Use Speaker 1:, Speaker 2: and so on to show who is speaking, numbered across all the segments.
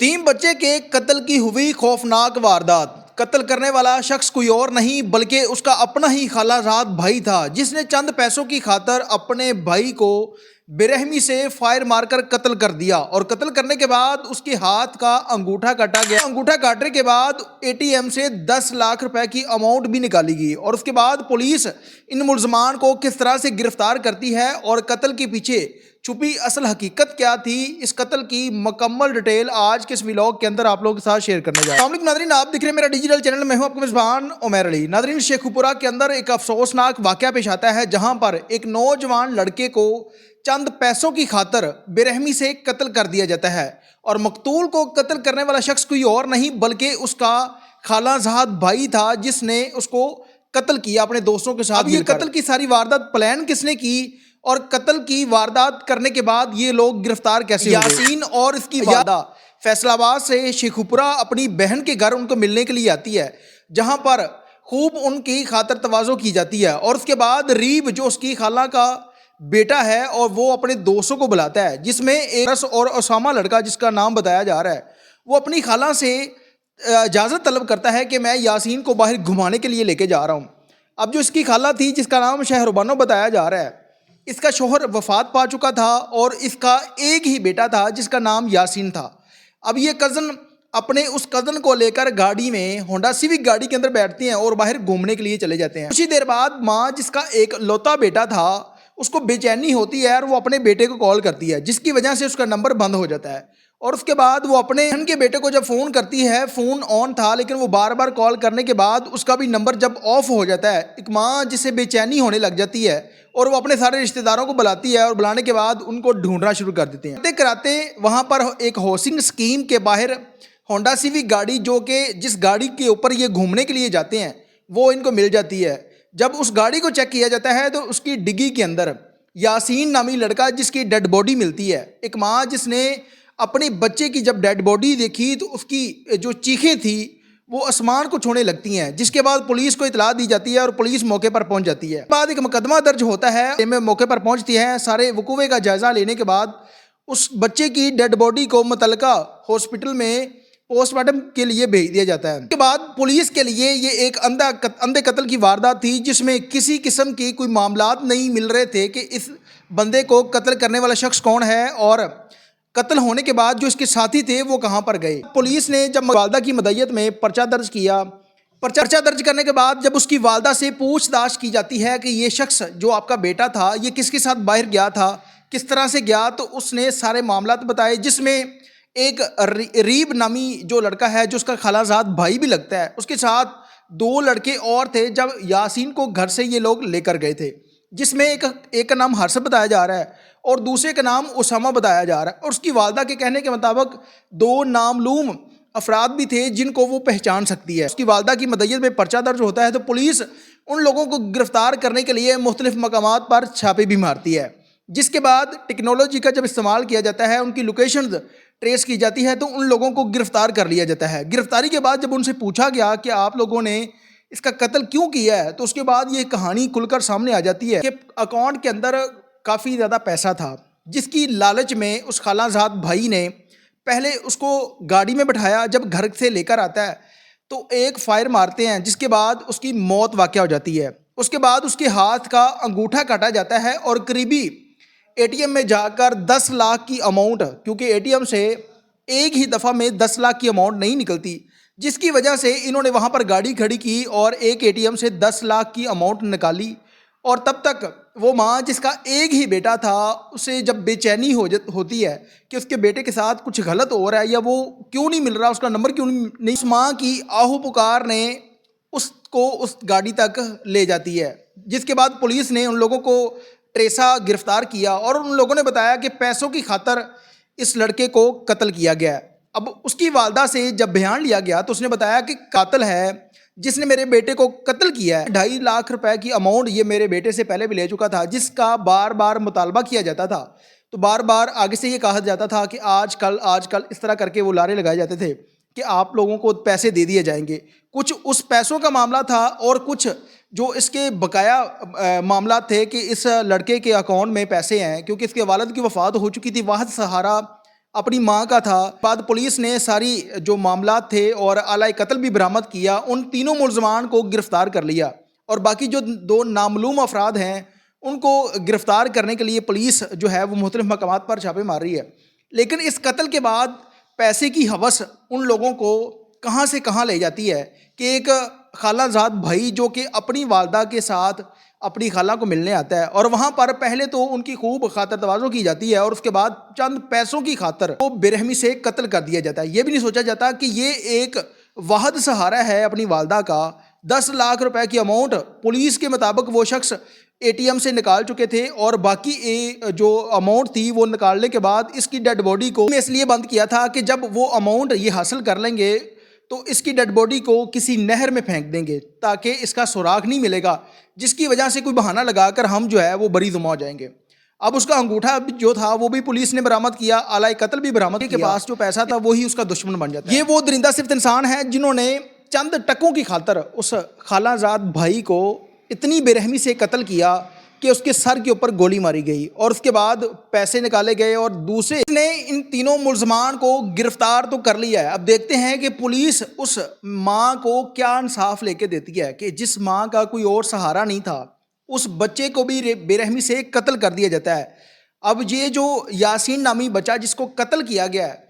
Speaker 1: तीन बच्चे के कत्ल की हुई खौफनाक वारदात। कत्ल करने वाला शख्स कोई और नहीं बल्कि उसका अपना ही खालाजाद भाई था, जिसने चंद पैसों की खातर अपने भाई को बेरहमी से फायर मारकर कत्ल कर दिया। और कत्ल करने के बाद उसके हाथ का अंगूठा काटा गया। अंगूठा काटने के बाद एटीएम से 10 लाख रुपए की अमाउंट भी निकाली गई। और उसके बाद पुलिस इन मुलजमान को किस तरह से गिरफ्तार करती है और कत्ल के पीछे छुपी असल हकीकत क्या थी, इस कत्ल की मुकम्मल डिटेल आज के इस व्लॉग के अंदर आप लोगों के साथ शेयर करने जा रहा हूं। नादरीन, आप दिख रहे हैं मेरा डिजिटल चैनल, मैं हूं आपका मेजबान उमैर अली। नादरीन, शेखुपुरा के अंदर एक अफसोसनाक वाकया पेश आता है, जहां पर एक नौजवान लड़के को चंद पैसों की खातर बेरहमी से कत्ल कर दिया जाता है। और मकतूल को कत्ल करने वाला शख्स कोई और नहीं बल्कि उसका खालाजाद भाई था, जिसने उसको कत्ल किया अपने दोस्तों के साथ। ये कत्ल की सारी वारदात प्लान किसने की और कत्ल की वारदात करने के बाद ये लोग गिरफ्तार कैसे हुए? यासीन और इसकी वादा फैसलाबाद से शेखुपुरा अपनी बहन के घर उनको मिलने के लिए आती है, जहां पर खूब उनकी खातर तवाज़ो की जाती है। और उसके बाद रीब, जो उसकी खाला का बेटा है, और वो अपने दोस्तों को बुलाता है, जिसमें एक और उसामा लड़का जिसका नाम बताया जा रहा है, वो अपनी खाला से इजाज़त तलब करता है कि मैं यासीन को बाहर घुमाने के लिए लेके जा रहा हूँ। अब जो इसकी खाला थी, जिसका नाम शहरबानो बताया जा रहा है, इसका शोहर वफात पा चुका था और इसका एक ही बेटा था जिसका नाम यासीन था। अब ये कज़न अपने उस कज़न को लेकर गाड़ी में, होंडा सिविक गाड़ी के अंदर बैठते हैं और बाहर घूमने के लिए चले जाते हैं। कुछ ही देर बाद माँ, जिसका एक लौता बेटा था, उसको बेचैनी होती है और वो अपने बेटे को कॉल करती है, जिसकी वजह से उसका नंबर बंद हो जाता है। और उसके बाद वो अपने बहन के बेटे को जब फ़ोन करती है, फ़ोन ऑन था लेकिन वो बार बार कॉल करने के बाद उसका भी नंबर जब ऑफ हो जाता है, एक माँ जिसे बेचैनी होने लग जाती है और वो अपने सारे रिश्तेदारों को बुलाती है और बुलाने के बाद उनको ढूंढना शुरू कर देते हैं। कराते वहाँ पर एक हाउसिंग स्कीम के बाहर होंडा सिविक गाड़ी, जो कि जिस गाड़ी के ऊपर ये घूमने के लिए जाते हैं, वो इनको मिल जाती है। जब उस गाड़ी को चेक किया जाता है तो उसकी डिग्गी के अंदर यासीन नामी लड़का, जिसकी डेड बॉडी मिलती है। एक माँ जिसने अपने बच्चे की जब डेड बॉडी देखी तो उसकी जो चीखें थी वो आसमान को छूने लगती हैं, जिसके बाद पुलिस को इतला दी जाती है और पुलिस मौके पर पहुंच जाती है। बाद एक मुकदमा दर्ज होता है, में मौके पर पहुंचती है। सारे वकूवे का जायजा लेने के बाद उस बच्चे की डेड बॉडी को मुतलका हॉस्पिटल में पोस्टमार्टम के लिए भेज दिया जाता है। उसके बाद पुलिस के लिए ये एक अंधे कत्ल की वारदात थी, जिसमें किसी किस्म की कोई मामलात नहीं मिल रहे थे कि इस बंदे को कत्ल करने वाला शख्स कौन है और कत्ल होने के बाद जो इसके साथी थे वो कहाँ पर गए। पुलिस ने जब वालदा की मदय्यत में पर्चा दर्ज किया, पर्चा दर्ज करने के बाद जब उसकी वालदा से पूछताछ की जाती है कि ये शख्स जो आपका बेटा था, ये किसके साथ बाहर गया था, किस तरह से गया, तो उसने सारे मामलात बताए, जिसमें एक रीब नामी जो लड़का है, जो उसका खालाजाद भाई भी लगता है, उसके साथ 2 लड़के और थे जब यासीन को घर से ये लोग लेकर गए थे, जिसमें एक का नाम हर्ष बताया जा रहा है और दूसरे का नाम उसामा बताया जा रहा है। और उसकी वालदा के कहने के मुताबिक 2 नामलूम अफराद भी थे जिनको वो पहचान सकती है। उसकी वालदा की मदय्यत में पर्चा दर्ज होता है तो पुलिस उन लोगों को गिरफ्तार करने के लिए मुख्तलिफ मकामात पर छापे भी मारती है, जिसके बाद टेक्नोलॉजी का जब इस्तेमाल किया जाता है, उनकी लोकेशन ट्रेस की जाती है, तो उन लोगों को गिरफ्तार कर लिया जाता है। गिरफ्तारी के बाद जब उनसे पूछा गया कि आप लोगों ने इसका कत्ल क्यों किया है, तो उसके बाद ये कहानी खुलकर सामने आ जाती है कि अकाउंट के अंदर काफ़ी ज़्यादा पैसा था, जिसकी लालच में उस खालाजाद भाई ने पहले उसको गाड़ी में बैठाया। जब घर से लेकर आता है तो एक फायर मारते हैं, जिसके बाद उसकी मौत वाक़या हो जाती है। उसके बाद उसके हाथ का अंगूठा काटा जाता है और करीबी एटीएम में जाकर 10 लाख की अमाउंट, क्योंकि एटीएम से एक ही दफ़ा में 10 लाख की अमाउंट नहीं निकलती, जिसकी वजह से इन्होंने वहाँ पर गाड़ी खड़ी की और एक एटीएम से 10 लाख की अमाउंट निकाली। और तब तक वो माँ, जिसका एक ही बेटा था, उसे जब बेचैनी होती है कि उसके बेटे के साथ कुछ गलत हो रहा है या वो क्यों नहीं मिल रहा, उसका नंबर क्यों नहीं, उस माँ की आहू पुकार ने उसको उस गाड़ी तक ले जाती है। जिसके बाद पुलिस ने उन लोगों को ट्रेसा गिरफ्तार किया और उन लोगों ने बताया कि पैसों की खातर इस लड़के को कत्ल किया गया है। अब उसकी वालदा से जब बयान लिया गया तो उसने बताया कि कातिल है जिसने मेरे बेटे को कत्ल किया है। 2.5 लाख रुपए की अमाउंट ये मेरे बेटे से पहले भी ले चुका था, जिसका बार बार मुतालबा किया जाता था। तो बार बार आगे से ये कहा जाता था कि आजकल इस तरह करके वो लारे लगाए जाते थे कि आप लोगों को पैसे दे दिए जाएंगे। कुछ उस पैसों का मामला था और कुछ जो इसके बकाया मामला थे कि इस लड़के के अकाउंट में पैसे हैं, क्योंकि इसके वालिद की वफ़ात हो चुकी थी। वाहिद सहारा अपनी मां का था। बाद पुलिस ने सारी जो मामलात थे और आला कत्ल भी बरामद किया, उन तीनों मुलजमान को गिरफ्तार कर लिया और बाकी जो दो नामालूम अफराद हैं उनको गिरफ्तार करने के लिए पुलिस जो है वो मुख्तलिफ मकामात पर छापे मार रही है। लेकिन इस कत्ल के बाद पैसे की हवस उन लोगों को कहाँ से कहाँ ले जाती है कि एक खालाजाद भाई जो कि अपनी वालदा के साथ अपनी खाला को मिलने आता है और वहाँ पर पहले तो उनकी खूब खातर तवाज़ो की जाती है और उसके बाद चंद पैसों की खातर वो बेरहमी से कत्ल कर दिया जाता है। ये भी नहीं सोचा जाता कि ये एक वाहद सहारा है अपनी वालदा का। 10 लाख रुपए की अमाउंट पुलिस के मुताबिक वो शख्स एटीएम से निकाल चुके थे और बाकी जो अमाउंट थी वो निकालने के बाद इसकी डेड बॉडी को इसलिए बंद किया था कि जब वो अमाउंट ये हासिल कर लेंगे तो इसकी डेड बॉडी को किसी नहर में फेंक देंगे ताकि इसका सुराग नहीं मिलेगा, जिसकी वजह से कोई बहाना लगाकर हम जो है वो बरी जुमा हो जाएंगे। अब उसका अंगूठा जो था वो भी पुलिस ने बरामद किया, आला कत्ल भी बरामद किया। के पास जो पैसा था वही उसका दुश्मन बन जाता है। ये वो दरिंदा सिर्फ इंसान है जिन्होंने चंद टकों की खातर उस खालाजाद भाई को इतनी बेरहमी से कत्ल किया कि उसके सर के ऊपर गोली मारी गई और उसके बाद पैसे निकाले गए और दूसरे ने इन तीनों मुलजमान को गिरफ्तार तो कर लिया है। अब देखते हैं कि पुलिस उस माँ को क्या इंसाफ लेके देती है कि जिस माँ का कोई और सहारा नहीं था, उस बच्चे को भी बेरहमी से कत्ल कर दिया जाता है। अब ये जो यासीन नामी बच्चा जिसको कत्ल किया गया है,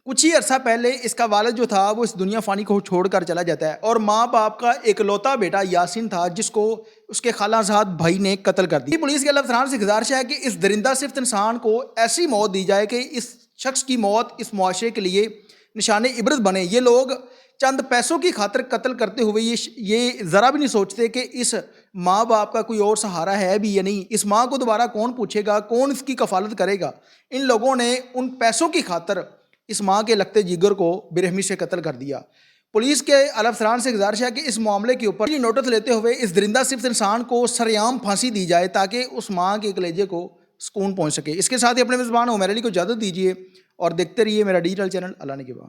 Speaker 1: कुछ ही अरसा पहले इसका वालिद जो था वो इस दुनिया फ़ानी को छोड़कर चला जाता है और माँ बाप का इकलौता बेटा यासीन था जिसको उसके खालाजाद भाई ने कत्ल कर दिया। पुलिस के अफसरान से गुजारिश है कि इस दरिंदा सिर्फ इंसान को ऐसी मौत दी जाए कि इस शख्स की मौत इस मुआशरे के लिए निशान इबरत बने। ये लोग चंद पैसों की खातर कत्ल करते हुए ये ज़रा भी नहीं सोचते कि इस माँ बाप का कोई और सहारा है भी या नहीं, इस माँ को दोबारा कौन पूछेगा, कौन इसकी कफालत करेगा। इन लोगों ने उन पैसों की खातर इस माँ के लगते जिगर को बेरहमी से कत्ल कर दिया। पुलिस के अफसरान से गुजारिश है कि इस मामले के ऊपर नोटिस लेते हुए इस दरिंदा सिर्फ इंसान को सरेआम फांसी दी जाए ताकि उस माँ के कलेजे को सुकून पहुँच सके। इसके साथ ही अपने मेज़बान उमर अली को इजाज़त दीजिए और देखते रहिए मेरा डिजिटल चैनल अल्लाह ने के बाद।